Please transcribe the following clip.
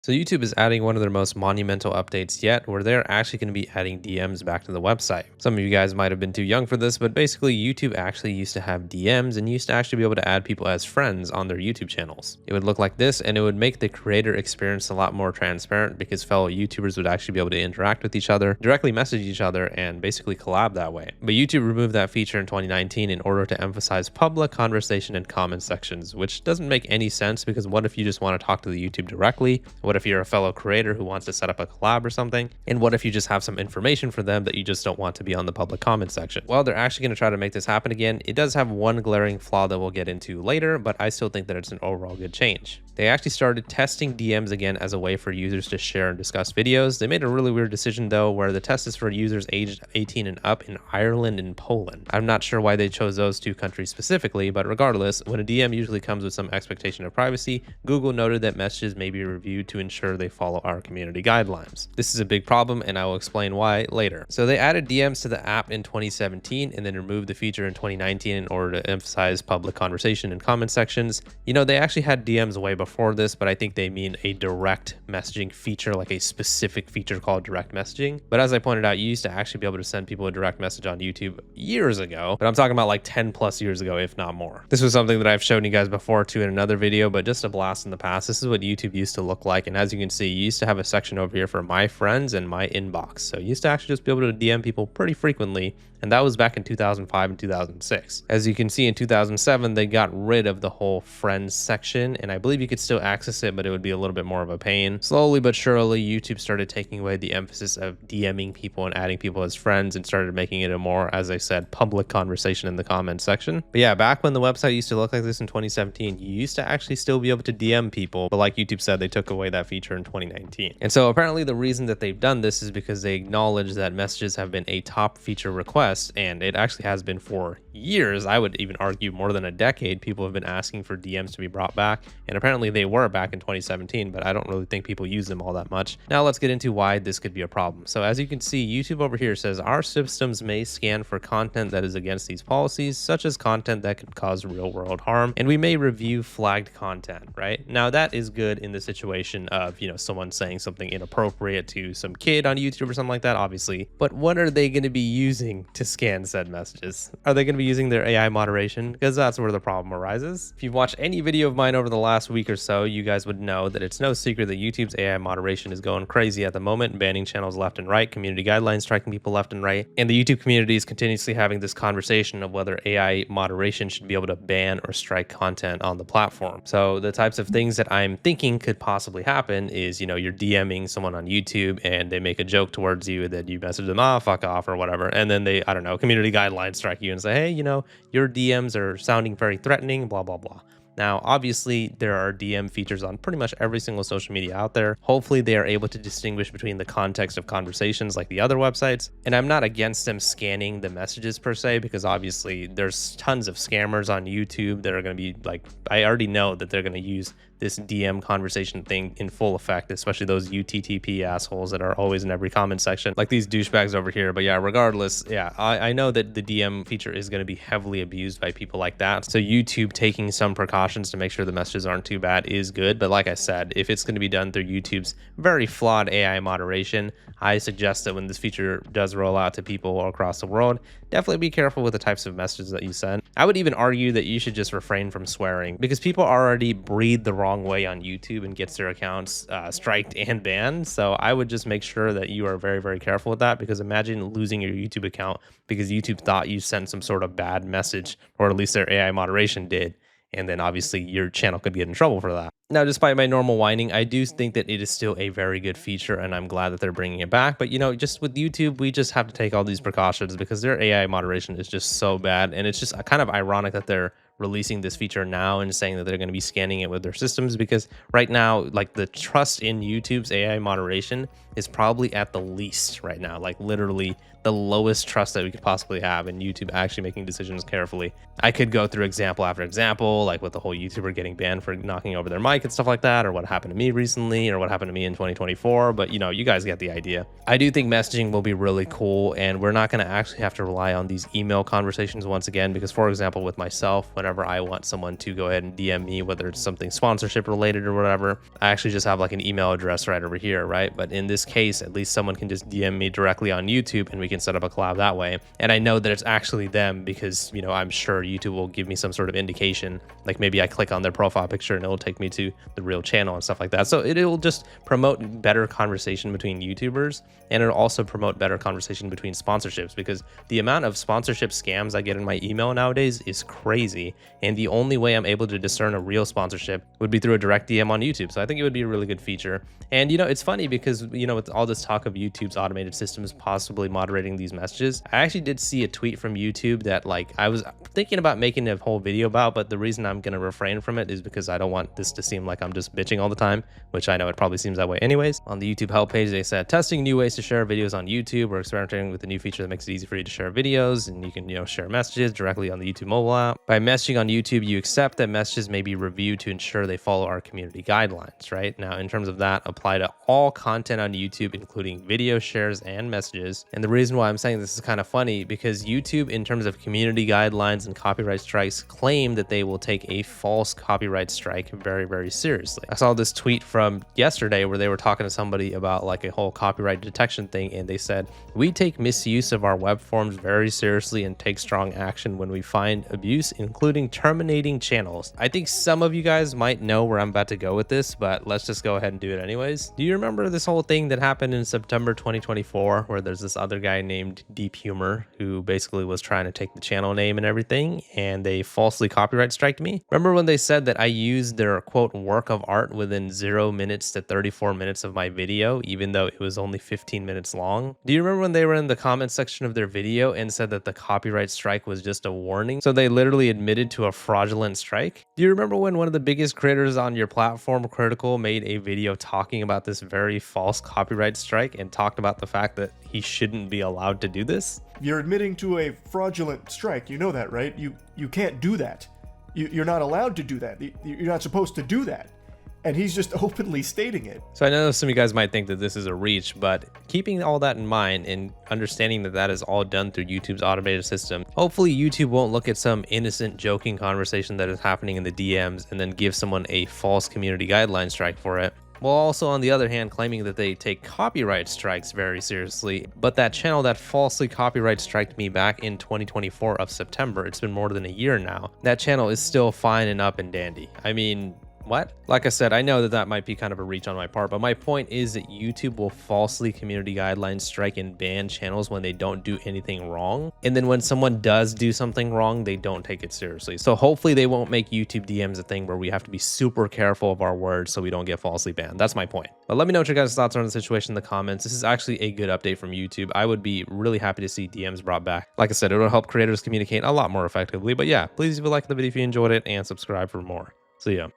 So YouTube is adding one of their most monumental updates yet, where they're actually going to be adding DMs back to the website. Some of you guys might have been too young for this, but basically YouTube actually used to have DMs and used to actually be able to add people as friends on their YouTube channels. It would look like this, and it would make the creator experience a lot more transparent because fellow YouTubers would actually be able to interact with each other, directly message each other, and basically collab that way. But YouTube removed that feature in 2019 in order to emphasize public conversation and comment sections, which doesn't make any sense because what if you just want to talk to the YouTube directly? What if you're a fellow creator who wants to set up a collab or something? And what if you just have some information for them that you just don't want to be on the public comment section? Well, they're actually going to try to make this happen again. It does have one glaring flaw that we'll get into later, but I still think that it's an overall good change. They actually started testing DMs again as a way for users to share and discuss videos. They made a really weird decision though, where the test is for users aged 18 and up in Ireland and Poland. I'm not sure why they chose those two countries specifically, but regardless, when a DM usually comes with some expectation of privacy, Google noted that messages may be reviewed to ensure they follow our community guidelines. This is a big problem, and I will explain why later. So they added DMs to the app in 2017 and then removed the feature in 2019 in order to emphasize public conversation and comment sections. You know, they actually had DMs way before this, but I think they mean a direct messaging feature, like a specific feature called direct messaging. But as I pointed out, you used to actually be able to send people a direct message on YouTube years ago, but I'm talking about like 10 plus years ago, if not more. This was something that I've shown you guys before too in another video, but just a blast in the past. This is what YouTube used to look like. And as you can see, you used to have a section over here for my friends and my inbox. So you used to actually just be able to DM people pretty frequently. And that was back in 2005 and 2006. As you can see in 2007, they got rid of the whole friends section. And I believe you could still access it, but it would be a little bit more of a pain. Slowly but surely, YouTube started taking away the emphasis of DMing people and adding people as friends and started making it a more, as I said, public conversation in the comment section. But yeah, back when the website used to look like this in 2017, you used to actually still be able to DM people. But like YouTube said, they took away that feature in 2019. And so apparently the reason that they've done this is because they acknowledge that messages have been a top feature request, and it actually has been for years. I would even argue more than a decade. People have been asking for DMs to be brought back, and apparently they were back in 2017, but I don't really think people use them all that much. Now let's get into why this could be a problem. So as you can see, YouTube over here says our systems may scan for content that is against these policies, such as content that could cause real world harm, and we may review flagged content, right? Now that is good in the situation of, you know, someone saying something inappropriate to some kid on YouTube or something like that, obviously. But what are they going to be using to scan said messages? Are they going to be using their AI moderation? Because that's where the problem arises. If you've watched any video of mine over the last week or so, you guys would know that it's no secret that YouTube's AI moderation is going crazy at the moment, banning channels left and right, community guidelines striking people left and right, and the YouTube community is continuously having this conversation of whether AI moderation should be able to ban or strike content on the platform. So the types of things that I'm thinking could possibly happen is, you know, you're DMing someone on YouTube and they make a joke towards you that you message them, fuck off or whatever, and then they, I don't know, community guidelines strike you and say, hey, you know, your DMs are sounding very threatening, blah, blah, blah. Now, obviously, there are DM features on pretty much every single social media out there. Hopefully, they are able to distinguish between the context of conversations like the other websites. And I'm not against them scanning the messages per se, because obviously there's tons of scammers on YouTube that are going to be like, I already know that they're going to use this DM conversation thing in full effect, especially those UTTP assholes that are always in every comment section, like these douchebags over here. But yeah, regardless, yeah, I know that the DM feature is going to be heavily abused by people like that. So YouTube taking some precautions to make sure the messages aren't too bad is good. But like I said, if it's going to be done through YouTube's very flawed AI moderation, I suggest that when this feature does roll out to people across the world, definitely be careful with the types of messages that you send. I would even argue that you should just refrain from swearing, because people already breathe the wrong way on YouTube and gets their accounts striked and banned. So I would just make sure that you are very, very careful with that, because imagine losing your YouTube account because YouTube thought you sent some sort of bad message, or at least their AI moderation did. And then obviously your channel could get in trouble for that. Now, despite my normal whining, I do think that it is still a very good feature, and I'm glad that they're bringing it back. But, you know, just with YouTube, we just have to take all these precautions because their AI moderation is just so bad. And it's just kind of ironic that they're releasing this feature now and saying that they're going to be scanning it with their systems, because right now, like, the trust in YouTube's AI moderation is probably at the least right now, like literally the lowest trust that we could possibly have in YouTube actually making decisions carefully. I could go through example after example, like with the whole YouTuber getting banned for knocking over their mic and stuff like that, or what happened to me recently, or what happened to me in 2024, but you know, you guys get the idea. I do think messaging will be really cool, and we're not going to actually have to rely on these email conversations once again, because for example, with myself, whenever whenever I want someone to go ahead and DM me, whether it's something sponsorship related or whatever, I actually just have like an email address right over here, right? But in this case, at least someone can just DM me directly on YouTube and we can set up a collab that way. And I know that it's actually them because, you know, I'm sure YouTube will give me some sort of indication. Like maybe I click on their profile picture and it'll take me to the real channel and stuff like that. So it'll just promote better conversation between YouTubers, and it'll also promote better conversation between sponsorships, because the amount of sponsorship scams I get in my email nowadays is crazy. And the only way I'm able to discern a real sponsorship would be through a direct DM on YouTube. So I think it would be a really good feature. And, you know, it's funny because, you know, with all this talk of YouTube's automated systems possibly moderating these messages, I actually did see a tweet from YouTube that like I was thinking about making a whole video about, but the reason I'm going to refrain from it is because I don't want this to seem like I'm just bitching all the time, which I know it probably seems that way anyways. On the YouTube help page, they said, testing new ways to share videos on YouTube. We're experimenting with a new feature that makes it easy for you to share videos, and you can, you know, share messages directly on the YouTube mobile app. By messaging on YouTube, you accept that messages may be reviewed to ensure they follow our community guidelines, right? Now, in terms of that, apply to all content on YouTube, including video shares and messages. And the reason why I'm saying this is kind of funny, because YouTube, in terms of community guidelines and copyright strikes, claim that they will take a false copyright strike very, very seriously. I saw this tweet from yesterday where they were talking to somebody about like a whole copyright detection thing, and they said, we take misuse of our web forms very seriously and take strong action when we find abuse, including terminating channels. I think some of you guys might know where I'm about to go with this, but let's just go ahead and do it anyways. Do you remember this whole thing that happened in September 2024 where there's this other guy named Deep Humor who basically was trying to take the channel name and everything, and they falsely copyright striked me? Remember when they said that I used their quote work of art within 0 minutes to 34 minutes of my video, even though it was only 15 minutes long? Do you remember when they were in the comment section of their video and said that the copyright strike was just a warning? So they literally admitted to a fraudulent strike? Do you remember when one of the biggest creators on your platform, Critical, made a video talking about this very false copyright strike and talked about the fact that he shouldn't be allowed to do this? You're admitting to a fraudulent strike. You know that, right? You can't do that. You're not allowed to do that. You're not supposed to do that. And he's just openly stating it. So I know some of you guys might think that this is a reach, but keeping all that in mind and understanding that that is all done through YouTube's automated system, hopefully YouTube won't look at some innocent joking conversation that is happening in the DMs and then give someone a false community guideline strike for it. While also on the other hand claiming that they take copyright strikes very seriously. But that channel that falsely copyright striked me back in 2024 of September, it's been more than a year now, that channel is still fine and up and dandy. I mean, what? Like I said, I know that that might be kind of a reach on my part, but my point is that YouTube will falsely community guidelines strike and ban channels when they don't do anything wrong. And then when someone does do something wrong, they don't take it seriously. So hopefully they won't make YouTube DMs a thing where we have to be super careful of our words so we don't get falsely banned. That's my point. But let me know what your guys' thoughts are on the situation in the comments. This is actually a good update from YouTube. I would be really happy to see DMs brought back. Like I said, it'll help creators communicate a lot more effectively. But yeah, please leave a like on the video if you enjoyed it and subscribe for more. See ya.